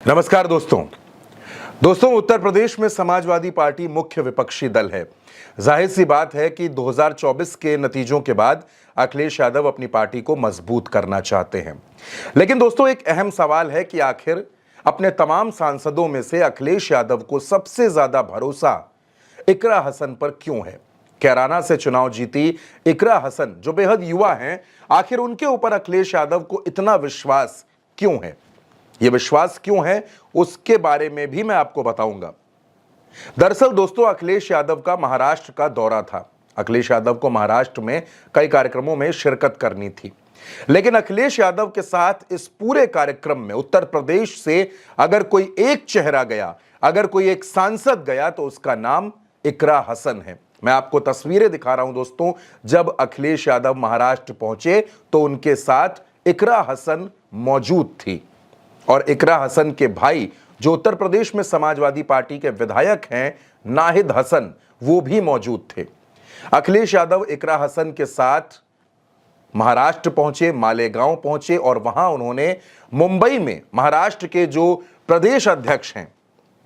नमस्कार दोस्तों उत्तर प्रदेश में समाजवादी पार्टी मुख्य विपक्षी दल है। जाहिर सी बात है कि 2024 के नतीजों के बाद अखिलेश यादव अपनी पार्टी को मजबूत करना चाहते हैं। लेकिन दोस्तों एक अहम सवाल है कि आखिर अपने तमाम सांसदों में से अखिलेश यादव को सबसे ज्यादा भरोसा इकरा हसन पर क्यों है। कैराना से चुनाव जीती इकरा हसन जो बेहद युवा हैं, आखिर उनके ऊपर अखिलेश यादव को इतना विश्वास क्यों है। यह विश्वास क्यों है उसके बारे में भी मैं आपको बताऊंगा। दरअसल दोस्तों अखिलेश यादव का महाराष्ट्र का दौरा था। अखिलेश यादव को महाराष्ट्र में कई कार्यक्रमों में शिरकत करनी थी, लेकिन अखिलेश यादव के साथ इस पूरे कार्यक्रम में उत्तर प्रदेश से अगर कोई एक चेहरा गया, अगर कोई एक सांसद गया तो उसका नाम इकरा हसन है। मैं आपको तस्वीरें दिखा रहा हूं दोस्तों। जब अखिलेश यादव महाराष्ट्र पहुंचे तो उनके साथ इकरा हसन मौजूद थी और इकरा हसन के भाई जो उत्तर प्रदेश में समाजवादी पार्टी के विधायक हैं नाहिद हसन, वो भी मौजूद थे। अखिलेश यादव इकरा हसन के साथ महाराष्ट्र पहुंचे, मालेगांव पहुंचे और वहां उन्होंने मुंबई में महाराष्ट्र के जो प्रदेश अध्यक्ष हैं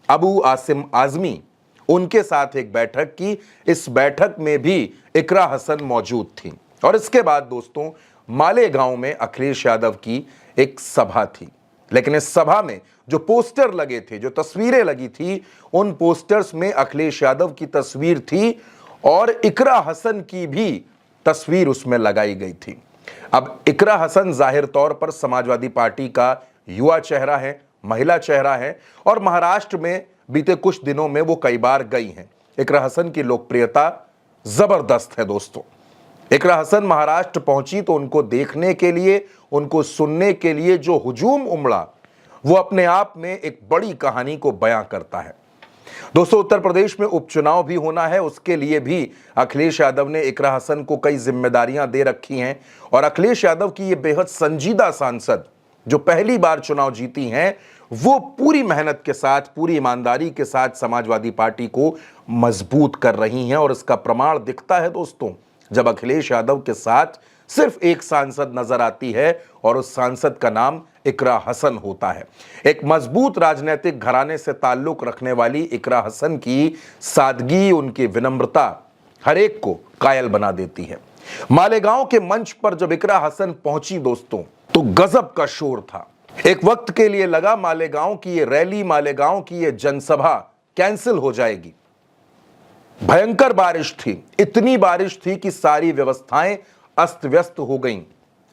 अबू आसिम आजमी, उनके साथ एक बैठक की। इस बैठक में भी इकरा हसन मौजूद थी और इसके बाद दोस्तों मालेगांव में अखिलेश यादव की एक सभा थी। लेकिन इस सभा में जो पोस्टर लगे थे, जो तस्वीरें लगी थी, उन पोस्टर्स में अखिलेश यादव की तस्वीर थी और इकरा हसन की भी तस्वीर उसमें लगाई गई थी। अब इकरा हसन जाहिर तौर पर समाजवादी पार्टी का युवा चेहरा है, महिला चेहरा है और महाराष्ट्र में बीते कुछ दिनों में वो कई बार गई हैं। इकरा हसन की लोकप्रियता जबरदस्त है दोस्तों। इकरा हसन महाराष्ट्र पहुंची तो उनको देखने के लिए, उनको सुनने के लिए जो हुजूम उमड़ा वो अपने आप में एक बड़ी कहानी को बयां करता है। दोस्तों उत्तर प्रदेश में उपचुनाव भी होना है, उसके लिए भी अखिलेश यादव ने इकरा हसन को कई जिम्मेदारियां दे रखी हैं और अखिलेश यादव की ये बेहद संजीदा सांसद जो पहली बार चुनाव जीती हैं, वो पूरी मेहनत के साथ, पूरी ईमानदारी के साथ समाजवादी पार्टी को मजबूत कर रही हैं और इसका प्रमाण दिखता है दोस्तों जब अखिलेश यादव के साथ सिर्फ एक सांसद नजर आती है और उस सांसद का नाम इकरा हसन होता है। एक मजबूत राजनीतिक घराने से ताल्लुक रखने वाली इकरा हसन की सादगी, उनकी विनम्रता हर एक को कायल बना देती है। मालेगांव के मंच पर जब इकरा हसन पहुंची दोस्तों तो गजब का शोर था। एक वक्त के लिए लगा मालेगांव की ये रैली, मालेगांव की ये जनसभा कैंसिल हो जाएगी। भयंकर बारिश थी, इतनी बारिश थी कि सारी व्यवस्थाएं अस्त व्यस्त हो गईं।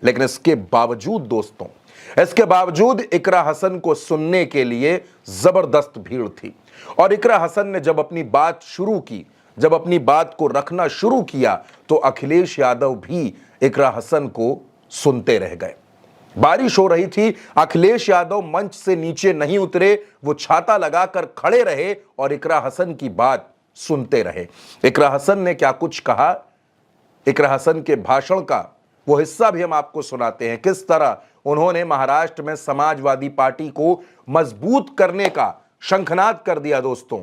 लेकिन इसके बावजूद दोस्तों, इसके बावजूद इकरा हसन को सुनने के लिए जबरदस्त भीड़ थी और इकरा हसन ने जब अपनी बात शुरू की, जब अपनी बात को रखना शुरू किया तो अखिलेश यादव भी इकरा हसन को सुनते रह गए। बारिश हो रही थी, अखिलेश यादव मंच से नीचे नहीं उतरे, वो छाता लगाकर खड़े रहे और इकरा हसन की बात सुनते रहे। इकरा हसन ने क्या कुछ कहा, इकरा हसन के भाषण का वो हिस्सा भी हम आपको सुनाते हैं। किस तरह उन्होंने महाराष्ट्र में समाजवादी पार्टी को मजबूत करने का शंखनाद कर दिया दोस्तों।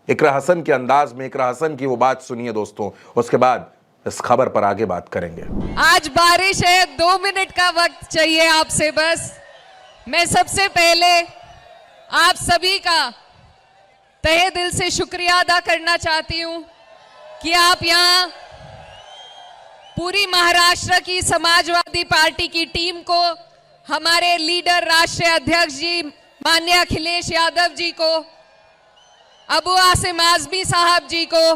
इकरा हसन के अंदाज में इकरा हसन की वो बात सुनिए दोस्तों, उसके बाद इस खबर पर आगे बात करेंगे। आज बारिश है, 2 मिनट का वक्त चाहिए आपसे बस। मैं सबसे पहले आप सभी का तहे दिल से शुक्रिया अदा करना चाहती हूं कि आप यहाँ पूरी महाराष्ट्र की समाजवादी पार्टी की टीम को, हमारे लीडर राष्ट्रीय अध्यक्ष जी माननीय अखिलेश यादव जी को, अबू आसिम आजमी साहब जी को,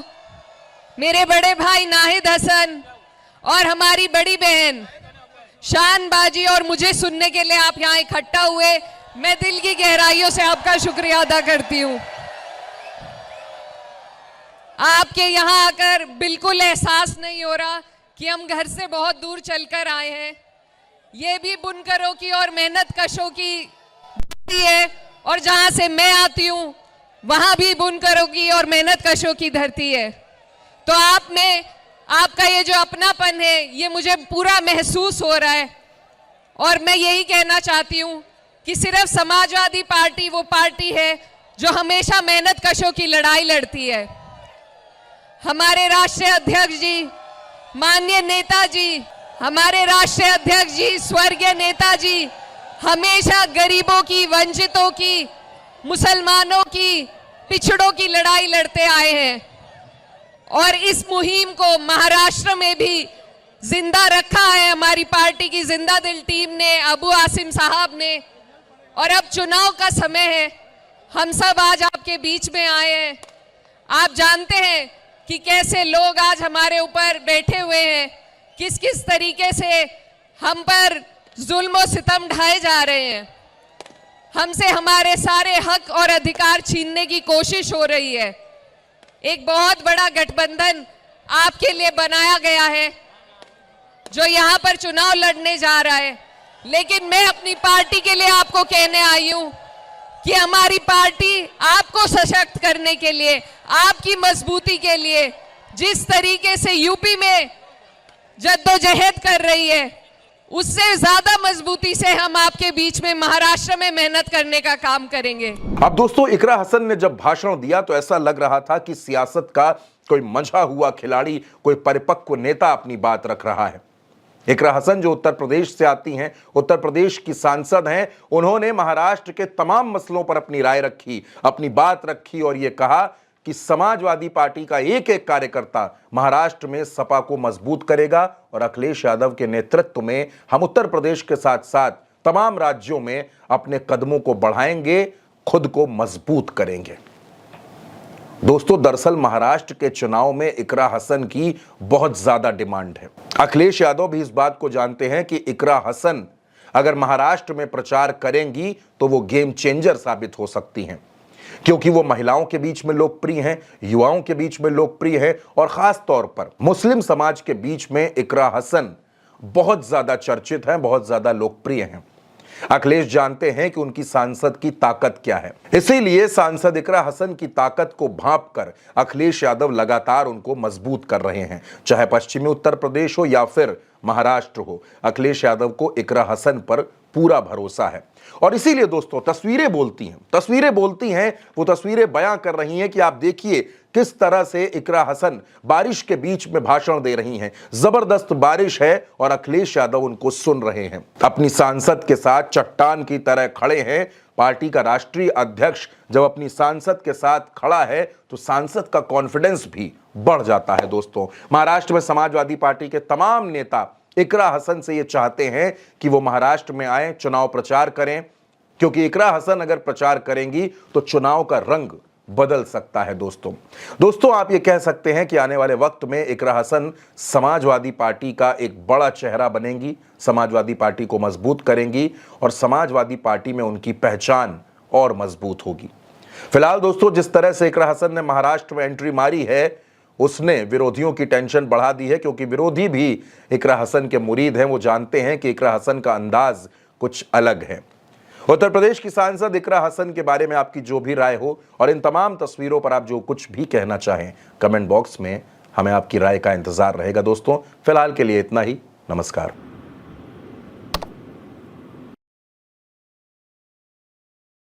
मेरे बड़े भाई नाहिद हसन और हमारी बड़ी बहन शान बाजी और मुझे सुनने के लिए आप यहाँ इकट्ठा हुए, मैं दिल की गहराइयों से आपका शुक्रिया अदा करती हूँ। आपके यहाँ आकर बिल्कुल एहसास नहीं हो रहा कि हम घर से बहुत दूर चलकर आए हैं। ये भी बुनकरों की और मेहनत कशों की धरती है और जहाँ से मैं आती हूँ वहाँ भी बुनकरों की और मेहनत कशों की धरती है। तो आप में आपका ये जो अपनापन है ये मुझे पूरा महसूस हो रहा है और मैं यही कहना चाहती हूँ कि सिर्फ समाजवादी पार्टी वो पार्टी है जो हमेशा मेहनत कशों की लड़ाई लड़ती है। हमारे राष्ट्रीय अध्यक्ष जी, माननीय नेताजी, हमारे राष्ट्रीय अध्यक्ष जी, स्वर्गीय नेताजी हमेशा गरीबों की, वंचितों की, मुसलमानों की, पिछड़ों की लड़ाई लड़ते आए हैं और इस मुहिम को महाराष्ट्र में भी जिंदा रखा है हमारी पार्टी की जिंदा दिल टीम ने, अबू आसिम साहब ने। और अब चुनाव का समय है, हम सब आज आपके बीच में आए हैं। आप जानते हैं कि कैसे लोग आज हमारे ऊपर बैठे हुए हैं, किस किस तरीके से हम पर जुल्म और सितम ढाए जा रहे हैं, हमसे हमारे सारे हक और अधिकार छीनने की कोशिश हो रही है। एक बहुत बड़ा गठबंधन आपके लिए बनाया गया है जो यहां पर चुनाव लड़ने जा रहा है, लेकिन मैं अपनी पार्टी के लिए आपको कहने आई हूं कि हमारी पार्टी आपको सशक्त करने के लिए, आपकी मजबूती के लिए जिस तरीके से यूपी में जद्दोजहद कर रही है, उससे ज्यादा मजबूती से हम आपके बीच में महाराष्ट्र में मेहनत करने का काम करेंगे। अब दोस्तों, इकरा हसन ने जब भाषण दिया तो ऐसा लग रहा था कि सियासत का कोई मंझा हुआ खिलाड़ी, कोई परिपक्व नेता अपनी बात रख रहा है। इकरा हसन जो उत्तर प्रदेश से आती हैं, उत्तर प्रदेश की सांसद हैं, उन्होंने महाराष्ट्र के तमाम मसलों पर अपनी राय रखी, अपनी बात रखी और यह कहा कि समाजवादी पार्टी का एक एक कार्यकर्ता महाराष्ट्र में सपा को मजबूत करेगा और अखिलेश यादव के नेतृत्व में हम उत्तर प्रदेश के साथ साथ तमाम राज्यों में अपने कदमों को बढ़ाएंगे, खुद को मजबूत करेंगे। दोस्तों, दरअसल महाराष्ट्र के चुनाव में इकरा हसन की बहुत ज्यादा डिमांड है। अखिलेश यादव भी इस बात को जानते हैं कि इकरा हसन अगर महाराष्ट्र में प्रचार करेंगी तो वो गेम चेंजर साबित हो सकती हैं, क्योंकि वो महिलाओं के बीच में लोकप्रिय हैं, युवाओं के बीच में लोकप्रिय है और खास तौर पर मुस्लिम समाज के बीच में इकरा हसन बहुत ज्यादा चर्चित हैं, बहुत ज्यादा लोकप्रिय हैं। अखिलेश जानते हैं कि उनकी सांसद की ताकत क्या है, इसीलिए सांसद इकरा हसन की ताकत को भांपकर अखिलेश यादव लगातार उनको मजबूत कर रहे हैं। चाहे पश्चिमी उत्तर प्रदेश हो या फिर महाराष्ट्र हो, अखिलेश यादव को इकरा हसन पर पूरा भरोसा है। और इसीलिए दोस्तों, तस्वीरें बोलती हैं, वो तस्वीरें बयां कर रही हैं कि आप देखिए किस तरह से इकरा हसन बारिश के बीच में भाषण दे रही हैं। जबरदस्त बारिश है और अखिलेश यादव उनको सुन रहे हैं, अपनी सांसद के साथ चट्टान की तरह खड़े हैं। पार्टी का राष्ट्रीय अध्यक्ष जब अपनी सांसद के साथ खड़ा है तो सांसद का कॉन्फिडेंस भी बढ़ जाता है। दोस्तों, महाराष्ट्र में समाजवादी पार्टी के तमाम नेता इकरा हसन से ये चाहते हैं कि वो महाराष्ट्र में आए, चुनाव प्रचार करें, क्योंकि इकरा हसन अगर प्रचार करेंगी तो चुनाव का रंग बदल सकता है। दोस्तों, आप ये कह सकते हैं कि आने वाले वक्त में इकरा हसन समाजवादी पार्टी का एक बड़ा चेहरा बनेंगी, समाजवादी पार्टी को मजबूत करेंगी और समाजवादी पार्टी में उनकी पहचान और मजबूत होगी। फिलहाल दोस्तों, जिस तरह से इकरा हसन ने महाराष्ट्र में एंट्री मारी है, उसने विरोधियों की टेंशन बढ़ा दी है, क्योंकि विरोधी भी इकरा हसन के मुरीद हैं। वो जानते हैं कि इकरा हसन का अंदाज कुछ अलग है। उत्तर प्रदेश की सांसद इकरा हसन के बारे में आपकी जो भी राय हो और इन तमाम तस्वीरों पर आप जो कुछ भी कहना चाहें, कमेंट बॉक्स में हमें आपकी राय का इंतजार रहेगा। दोस्तों, फिलहाल के लिए इतना ही। नमस्कार।